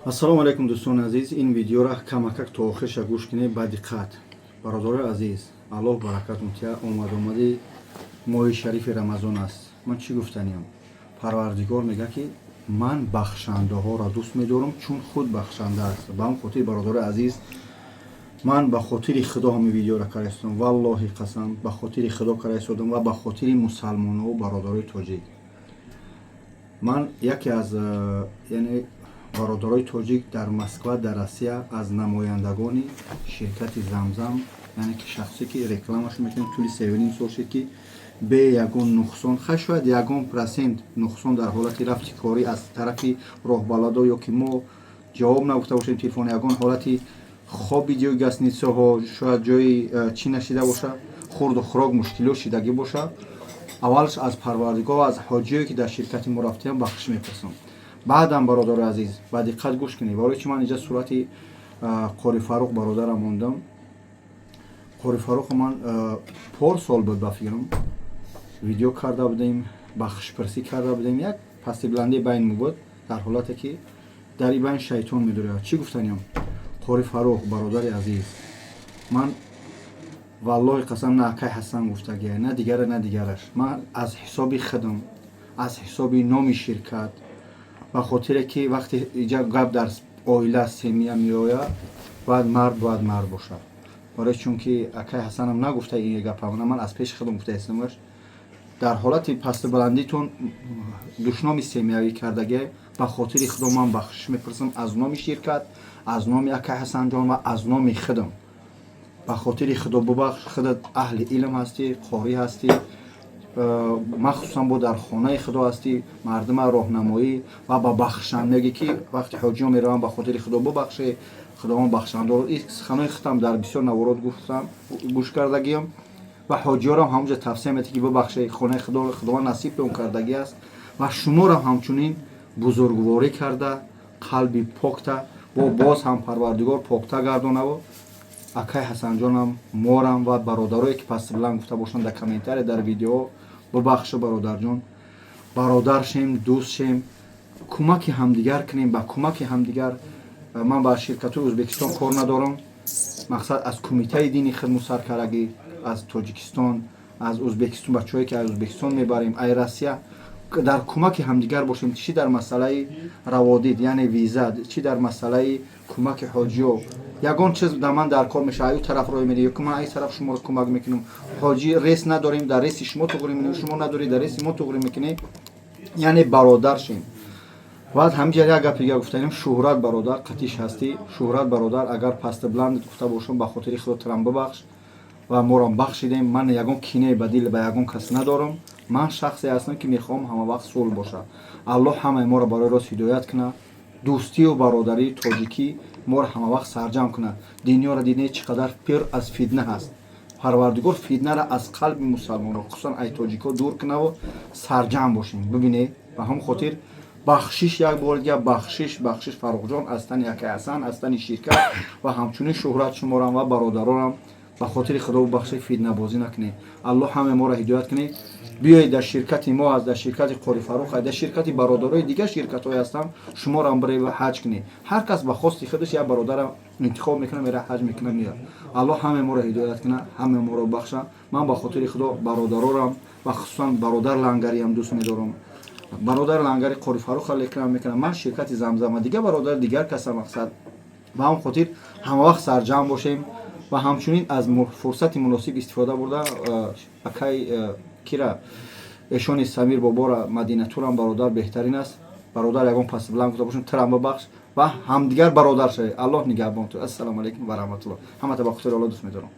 ассалому алайкум дӯстони азиз, ин видеоро камакак то охирша гӯш кунед ба диққат. Бародари азиз, аллоҳ баракатум тия омади моҳи шарифи рамазон аст. Ман чӣ гуфтаниям? Парвардигор мега ки ман бахшандаҳоро дӯст медорам, чун худ бахшанда аст. Ба ҳамин хотир бародари азиз, ман ба хотири худо ҳамин видеоро кар истодам. Валлоҳи қасам, ба хотири худо кар истодам ва ба хотири мусалмону бародарои тоҷик. ман яке аз бародарои тоҷик дар Москва, дар Россия аз намояндагони ширкати Замзам, яъне ки шахсе ки рекламашу мекунем тӯли 3 сол шуд ки бе ягон нуқсон, шояд 1% нуқсон дар ҳолати рафти корӣ аз тарафи роҳбаладо ё ки мо ҷавоб нагуфта бошем телефон, ягон ҳолати хоби ҷои гасницаҳо, шояд ҷои чӣ нашида боша, хурду хӯрок мушкилот шидагӣ боша, аввалш аз парвардигор ва аз ҳоҷие ки дар ширкати мо рафтаям бахшиш мепурсам. Баъдам бародари азиз, ба диққат гӯш кунед. Вале чи ман инҷа сурати Қори Фаруқ бародарам мондам. Қори Фаруқро ман пор сол буд ба фикрам, видео карда будем, бахшишпарсӣ карда будем. Як пастибланди байн мо буд, дар ҳолате ки дар ин байн шайтон медурад. Чӣ гуфтаниям? Қори Фаруқ бародари азиз, ман валлоҳи қасам на акай Ҳасан гуфтагия, на дигара, на дигараш. Ман аз ҳисоби худам, аз ҳисоби номи ширкат, ба хотире ки вақте иҷа гап дар оила семия меояд, бояд мард бошад. Барои чунки акай Ҳасанам нагуфта ин гапамона, ман аз пеши худам гуфта истамаш. Дар ҳолати пастибландитон душноми семиявӣ кардагӣ, ба хотири худо ман бахшиш мепурсам аз номи ширкат, аз номи акай Ҳасанҷон ва аз номи худам. ба хотири худо бубахш, худат аҳли илм ҳастӣ, қорӣ ҳастӣ, махсусан бо дар хонаи худо ҳастӣ, мардума роҳнамоӣ ва ба бахшан меги ки вақти ҳоҷиҳо мераванд ба хотири худо бубахшӣ, худованд бахшандор. Ин суханои худам дар бисёр наворот гуфтам, гӯш кардагиам ва ҳоҷиёрам ҳамонҷа тавсия метӣ ки бубахшӣ, хонаи худованд насиб пеон кардагӣ аст ва шуморам ҳамчунин бузургворӣ карда, қалби покта бо боз ҳам парвардигор покта гардонаву акай Ҳасанҷонам, морам ва бародарое ки пастибланд гуфта бошанд дар комментария, дар видео, бубахша бародарҷон, бародар шем, дӯст шем, кӯмаки ҳамдигар кунем. Ба кӯмаки ҳамдигар ман ба ширкатҳои Ӯзбекистон кор надорам, мақсад аз кумитаи дини хидмусаркарагӣ, аз Тоҷикистон, аз Ӯзбекистон, бачаҳое ки аз Ӯзбекистон мебарем, ай Россия, дар кӯмаки ҳамдигар бошем, чӣ дар масъалаи раводид, яъне виза, чӣ дар масъалаи кӯмаки ҳоҷиҳо. Ягон чиз дар ман дар кор мешавад, аю тараф рой мерӣ, ё ки ман ай тараф шуморо кӯмак мекунам. Ҳоҷӣ рес надорем, дар реси шумо туғрӣ мекунем, шумо надоред, дар реси мо туғрӣ мекунем, яъне бародар шем. Баъд ҳамиҷа як гапи дигар гуфтанем, шӯҳрат бародар қатиш ҳастӣ. Шӯҳрат бародар, агар пастибландит гуфта бошам, ба хотири худо тирам бубахш ва морам бахшидем. Ман ягон кинае ба дил ба ягон кас надорам. Ман шахсе ҳастам ки мехоҳам ҳамавақт сулҳ боша. Аллоҳ ҳамаи моро барои рост ҳидоят кунад. Дӯстию бародарии тоҷикӣ моро ҳамавақт сарҷам кунад. Дунёро дидед чӣ қадар пир аз фитна ҳаст. Парвардигор фитнаро аз қалби мусалмонҳо, хусусан ай тоҷикҳо дур кунаву сарҷам бошем. Бибинед, ба ҳамин хотир бахшиш, як бори дигар бахшиш Фаруқҷон аз тани акай Ҳасан, аз тани ширкат ва ҳамчунин шӯҳрат шуморам ва бародаронам. Ба хотири худо бубахшед, фитнабозӣ накунед. Аллоҳ ҳамаи моро ҳидоят кунед. биёед дар ширкати мо аст, дар ширкати Қори Фаруқ аст, дар ширкати бародарои дигар ширкатҳое ҳастам, шуморо барои ҳаҷ кунед. Ҳар кас ба хости худаш як бародарам интихоб мекунад, мера ҳаҷ мекунад, меяд. Аллоҳ ҳамаи моро ҳидоят кунад, ҳамаи моро бахша. Ман ба хотири худо бародарорам ва хусусан бародар Лангариам дӯст медорам. бародар Лангари Қори Фаруқро реклама мекунам. Ман ширкати Замзам ва дигар бародар дигар каса мақсад. Ба ҳамин хотир ҳамавақт сарҷам бошем ва ҳамчунин аз фурсати муносиб истифода бурда акай кира эшони Самир бобора Мадинатурам бародар беҳтарин аст. Бародар ягон пастибланд гуфта бошем, тирам бубахш ва ҳамдигар бародар шавед. Аллоҳ нигаҳбонтон. Ассалому алайкум ва раҳматуллоҳ. Ҳамата ба хотири Аллоҳ дӯст медорам.